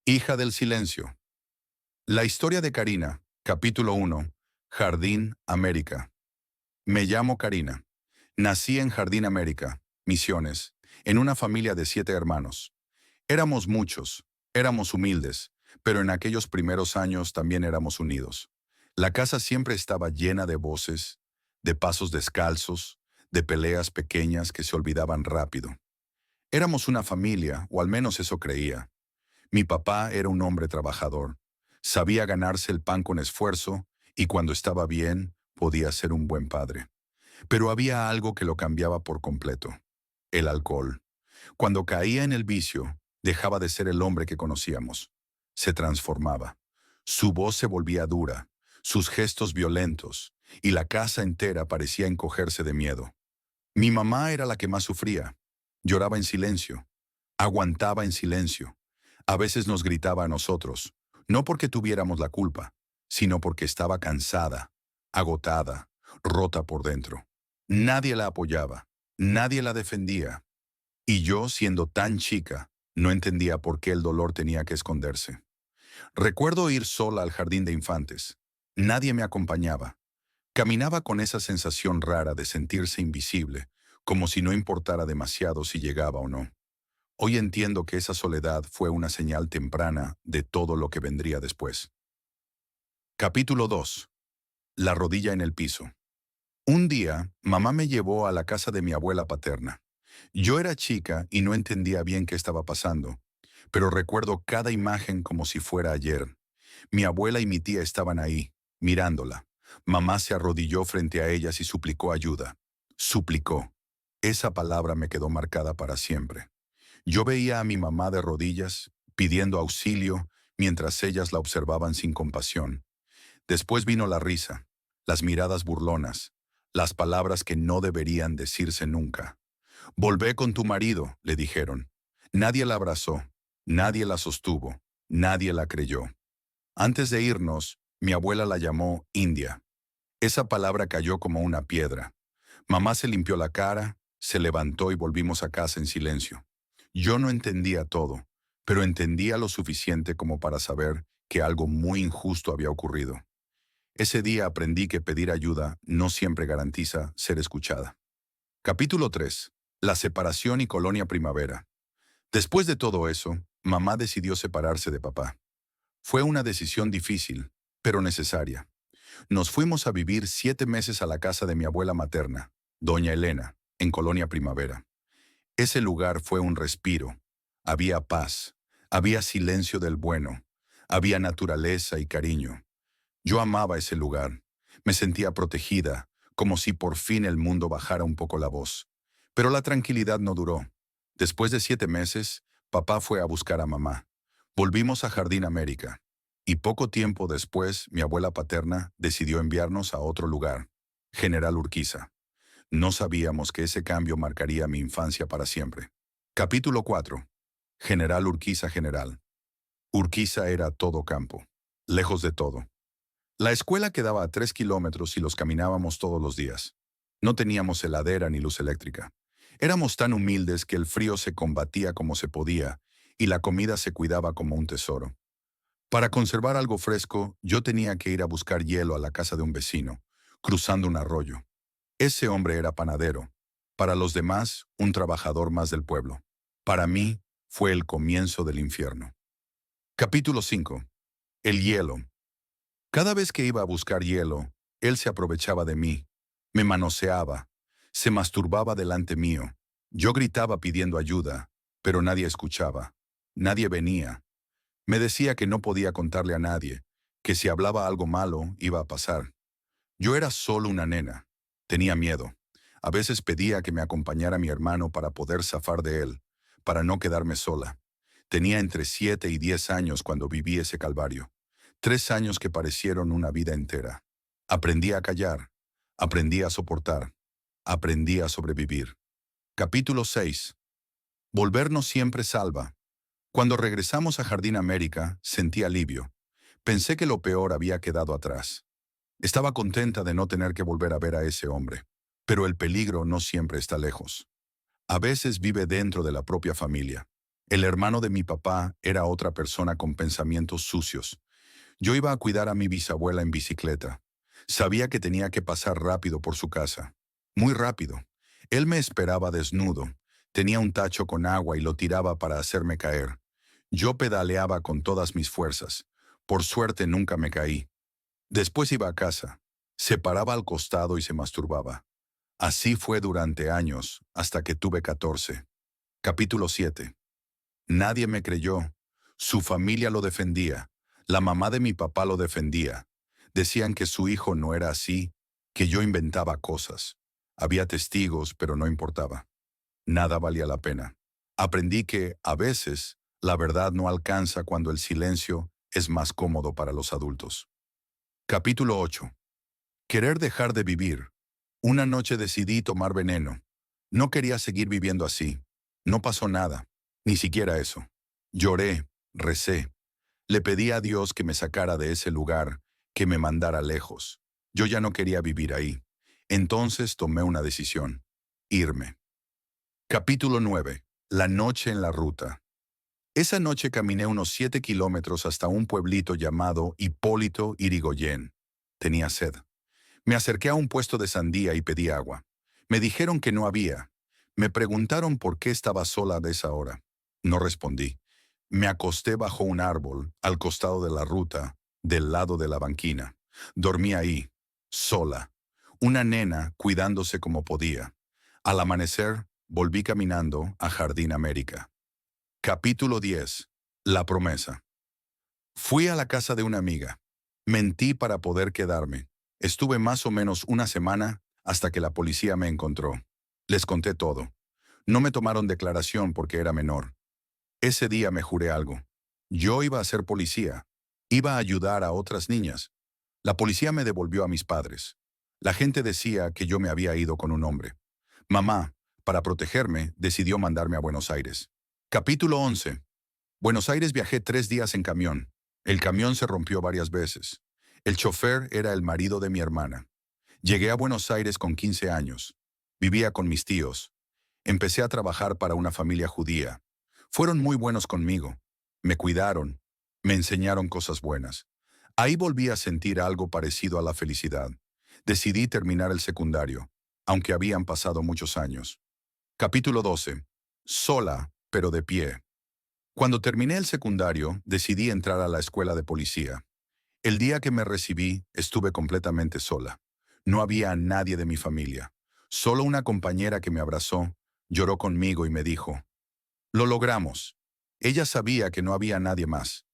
Hija del silencio. La historia de Karina, capítulo 1. Jardín América. Me llamo Karina. Nací en Jardín América, Misiones, en una familia de 7 hermanos. Éramos muchos, éramos humildes, pero en aquellos primeros años también éramos unidos. La casa siempre estaba llena de voces, de pasos descalzos, de peleas pequeñas que se olvidaban rápido. Éramos una familia, o al menos eso creía. Mi papá era un hombre trabajador. Sabía ganarse el pan con esfuerzo y cuando estaba bien podía ser un buen padre. Pero había algo que lo cambiaba por completo: el alcohol. Cuando caía en el vicio, dejaba de ser el hombre que conocíamos. Se transformaba. Su voz se volvía dura, sus gestos violentos, y la casa entera parecía encogerse de miedo. Mi mamá era la que más sufría. Lloraba en silencio, aguantaba en silencio. A veces nos gritaba a nosotros, no porque tuviéramos la culpa, sino porque estaba cansada, agotada, rota por dentro. Nadie la apoyaba, nadie la defendía. Y yo, siendo tan chica, no entendía por qué el dolor tenía que esconderse. Recuerdo ir sola al jardín de infantes. Nadie me acompañaba. Caminaba con esa sensación rara de sentirse invisible, como si no importara demasiado si llegaba o no. Hoy entiendo que esa soledad fue una señal temprana de todo lo que vendría después. Capítulo 2. La rodilla en el piso. Un día, mamá me llevó a la casa de mi abuela paterna. Yo era chica y no entendía bien qué estaba pasando, pero recuerdo cada imagen como si fuera ayer. Mi abuela y mi tía estaban ahí, mirándola. Mamá se arrodilló frente a ellas y suplicó ayuda. Suplicó. Esa palabra me quedó marcada para siempre. Yo veía a mi mamá de rodillas, pidiendo auxilio, mientras ellas la observaban sin compasión. Después vino la risa, las miradas burlonas, las palabras que no deberían decirse nunca. «Volvé con tu marido», le dijeron. Nadie la abrazó, nadie la sostuvo, nadie la creyó. Antes de irnos, mi abuela la llamó India. Esa palabra cayó como una piedra. Mamá se limpió la cara, se levantó y volvimos a casa en silencio. Yo no entendía todo, pero entendía lo suficiente como para saber que algo muy injusto había ocurrido. Ese día aprendí que pedir ayuda no siempre garantiza ser escuchada. Capítulo 3. La separación y Colonia Primavera. Después de todo eso, mamá decidió separarse de papá. Fue una decisión difícil, pero necesaria. Nos fuimos a vivir 7 meses a la casa de mi abuela materna, doña Elena, en Colonia Primavera. Ese lugar fue un respiro. Había paz, había silencio del bueno, había naturaleza y cariño. Yo amaba ese lugar. Me sentía protegida, como si por fin el mundo bajara un poco la voz. Pero la tranquilidad no duró. Después de 7 meses, papá fue a buscar a mamá. Volvimos a Jardín América. Y poco tiempo después, mi abuela paterna decidió enviarnos a otro lugar, General Urquiza. No sabíamos que ese cambio marcaría mi infancia para siempre. Capítulo 4. General Urquiza General. Urquiza era todo campo, lejos de todo. La escuela quedaba a 3 kilómetros y los caminábamos todos los días. No teníamos heladera ni luz eléctrica. Éramos tan humildes que el frío se combatía como se podía y la comida se cuidaba como un tesoro. Para conservar algo fresco, yo tenía que ir a buscar hielo a la casa de un vecino, cruzando un arroyo. Ese hombre era panadero. Para los demás, un trabajador más del pueblo. Para mí, fue el comienzo del infierno. Capítulo 5. El hielo. Cada vez que iba a buscar hielo, él se aprovechaba de mí, me manoseaba, se masturbaba delante mío. Yo gritaba pidiendo ayuda, pero nadie escuchaba, nadie venía. Me decía que no podía contarle a nadie, que si hablaba algo malo iba a pasar. Yo era solo una nena, tenía miedo. A veces pedía que me acompañara mi hermano para poder zafar de él, para no quedarme sola. Tenía entre 7 y 10 años cuando viví ese calvario. 3 años que parecieron una vida entera. Aprendí a callar, aprendí a soportar, aprendí a sobrevivir. Capítulo 6. Volver no siempre salva. Cuando regresamos a Jardín América, sentí alivio. Pensé que lo peor había quedado atrás. Estaba contenta de no tener que volver a ver a ese hombre. Pero el peligro no siempre está lejos. A veces vive dentro de la propia familia. El hermano de mi papá era otra persona con pensamientos sucios. Yo iba a cuidar a mi bisabuela en bicicleta. Sabía que tenía que pasar rápido por su casa. Muy rápido. Él me esperaba desnudo. Tenía un tacho con agua y lo tiraba para hacerme caer. Yo pedaleaba con todas mis fuerzas. Por suerte nunca me caí. Después iba a casa. Se paraba al costado y se masturbaba. Así fue durante años, hasta que tuve 14. Capítulo 7. Nadie me creyó. Su familia lo defendía. La mamá de mi papá lo defendía. Decían que su hijo no era así, que yo inventaba cosas. Había testigos, pero no importaba. Nada valía la pena. Aprendí que, a veces, la verdad no alcanza cuando el silencio es más cómodo para los adultos. Capítulo 8. Querer dejar de vivir. Una noche decidí tomar veneno. No quería seguir viviendo así. No pasó nada, ni siquiera eso. Lloré, recé. Le pedí a Dios que me sacara de ese lugar, que me mandara lejos. Yo ya no quería vivir ahí. Entonces tomé una decisión: irme. Capítulo 9. La noche en la ruta. Esa noche caminé unos 7 kilómetros hasta un pueblito llamado Hipólito Yrigoyen. Tenía sed. Me acerqué a un puesto de sandía y pedí agua. Me dijeron que no había. Me preguntaron por qué estaba sola a esa hora. No respondí. Me acosté bajo un árbol, al costado de la ruta, del lado de la banquina. Dormí ahí, sola. Una nena cuidándose como podía. Al amanecer, volví caminando a Jardín América. Capítulo 10. La promesa. Fui a la casa de una amiga. Mentí para poder quedarme. Estuve más o menos una semana hasta que la policía me encontró. Les conté todo. No me tomaron declaración porque era menor. Ese día me juré algo. Yo iba a ser policía. Iba a ayudar a otras niñas. La policía me devolvió a mis padres. La gente decía que yo me había ido con un hombre. Mamá, para protegerme, decidió mandarme a Buenos Aires. Capítulo 11. Buenos Aires viajé 3 días en camión. El camión se rompió varias veces. El chofer era el marido de mi hermana. Llegué a Buenos Aires con 15 años. Vivía con mis tíos. Empecé a trabajar para una familia judía. Fueron muy buenos conmigo. Me cuidaron. Me enseñaron cosas buenas. Ahí volví a sentir algo parecido a la felicidad. Decidí terminar el secundario, aunque habían pasado muchos años. Capítulo 12. Sola, pero de pie. Cuando terminé el secundario, decidí entrar a la escuela de policía. El día que me recibí, estuve completamente sola. No había nadie de mi familia. Solo una compañera que me abrazó, lloró conmigo y me dijo: «Lo logramos». Ella sabía que no había nadie más.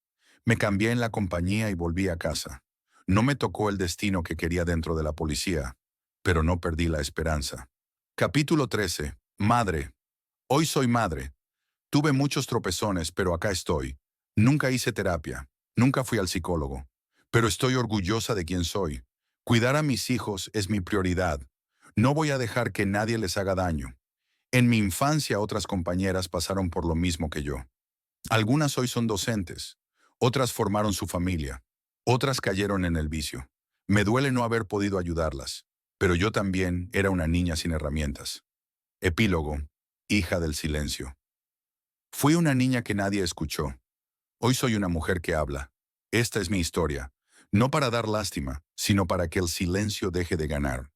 Me cambié en la compañía y volví a casa. No me tocó el destino que quería dentro de la policía, pero no perdí la esperanza. Capítulo 13. Madre. Hoy soy madre. Tuve muchos tropezones, pero acá estoy. Nunca hice terapia. Nunca fui al psicólogo. Pero estoy orgullosa de quién soy. Cuidar a mis hijos es mi prioridad. No voy a dejar que nadie les haga daño. En mi infancia otras compañeras pasaron por lo mismo que yo. Algunas hoy son docentes. Otras formaron su familia. Otras cayeron en el vicio. Me duele no haber podido ayudarlas. Pero yo también era una niña sin herramientas. Epílogo. Hija del silencio. Fui una niña que nadie escuchó. Hoy soy una mujer que habla. Esta es mi historia. No para dar lástima, sino para que el silencio deje de ganar.